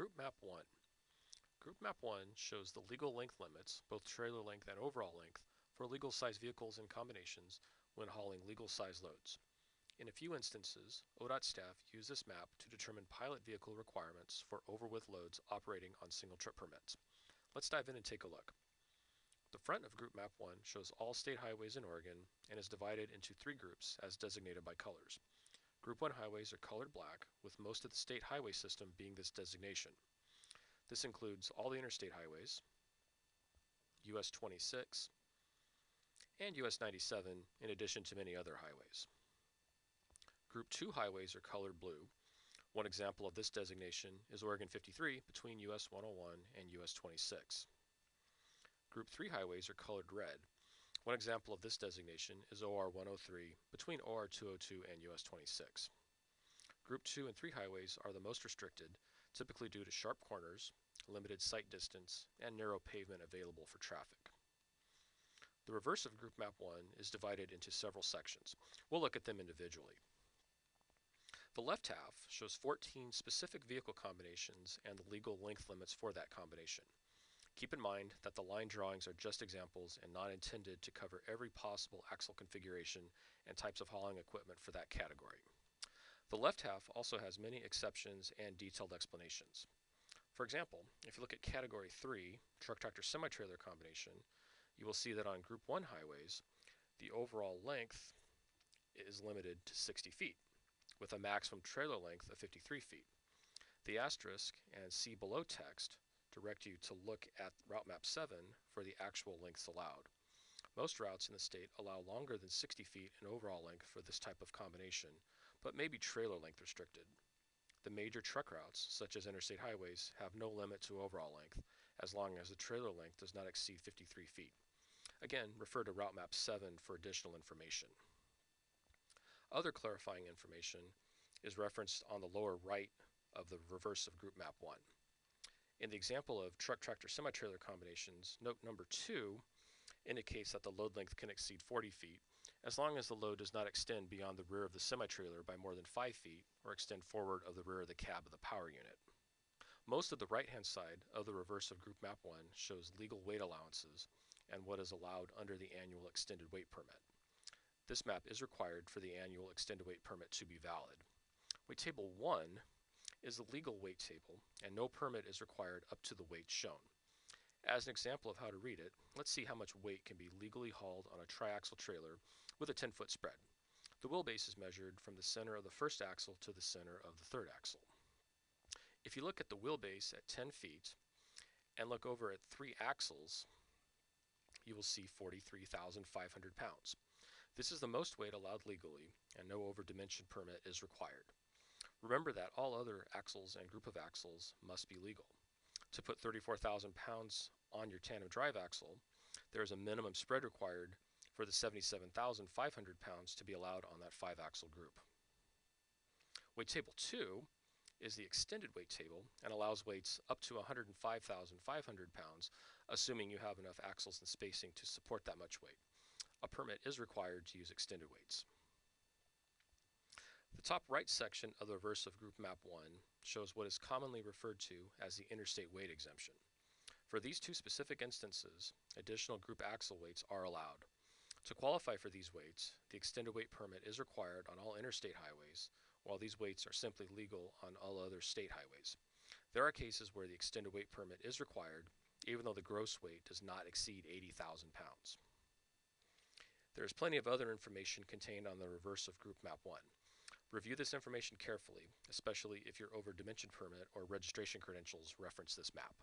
Group Map 1. Group Map 1 shows the legal length limits, both trailer length and overall length, for legal size vehicles and combinations when hauling legal size loads. In a few instances, ODOT staff use this map to determine pilot vehicle requirements for over-width loads operating on single trip permits. Let's dive in and take a look. The front of Group Map 1 shows all state highways in Oregon and is divided into three groups as designated by colors. Group 1 highways are colored black, with most of the state highway system being this designation. This includes all the interstate highways, US 26, and US 97, in addition to many other highways. Group 2 highways are colored blue. One example of this designation is Oregon 53 between US 101 and US 26. Group 3 highways are colored red. One example of this designation is OR 103 between OR 202 and US 26. Group 2 and 3 highways are the most restricted, typically due to sharp corners, limited sight distance, and narrow pavement available for traffic. The reverse of Group Map 1 is divided into several sections. We'll look at them individually. The left half shows 14 specific vehicle combinations and the legal length limits for that combination. Keep in mind that the line drawings are just examples and not intended to cover every possible axle configuration and types of hauling equipment for that category. The left half also has many exceptions and detailed explanations. For example, if you look at Category 3, truck-tractor semi-trailer combination, you will see that on Group 1 highways, the overall length is limited to 60 feet, with a maximum trailer length of 53 feet. The asterisk and see below text direct you to look at Route Map 7 for the actual lengths allowed. Most routes in the state allow longer than 60 feet in overall length for this type of combination, but may be trailer length restricted. The major truck routes, such as interstate highways, have no limit to overall length, as long as the trailer length does not exceed 53 feet. Again, refer to Route Map 7 for additional information. Other clarifying information is referenced on the lower right of the reverse of Group Map 1. In the example of truck-tractor semi-trailer combinations, note number 2 indicates that the load length can exceed 40 feet, as long as the load does not extend beyond the rear of the semi-trailer by more than 5 feet or extend forward of the rear of the cab of the power unit. Most of the right-hand side of the reverse of Group Map 1 shows legal weight allowances and what is allowed under the annual extended weight permit. This map is required for the annual extended weight permit to be valid. Weight Table 1 is the legal weight table, and no permit is required up to the weight shown. As an example of how to read it, let's see how much weight can be legally hauled on a triaxle trailer with a 10-foot spread. The wheelbase is measured from the center of the first axle to the center of the third axle. If you look at the wheelbase at 10 feet and look over at 3 axles, you will see 43,500 pounds. This is the most weight allowed legally, and no over-dimension permit is required. Remember that all other axles and group of axles must be legal. To put 34,000 pounds on your tandem drive axle, there is a minimum spread required for the 77,500 pounds to be allowed on that 5-axle group. Weight Table 2 is the extended weight table and allows weights up to 105,500 pounds, assuming you have enough axles and spacing to support that much weight. A permit is required to use extended weights. The top right section of the reverse of Group Map 1 shows what is commonly referred to as the interstate weight exemption. For these two specific instances, additional group axle weights are allowed. To qualify for these weights, the extended weight permit is required on all interstate highways, while these weights are simply legal on all other state highways. There are cases where the extended weight permit is required, even though the gross weight does not exceed 80,000 pounds. There is plenty of other information contained on the reverse of Group Map 1. Review this information carefully, especially if your over-dimension permit or registration credentials reference this map.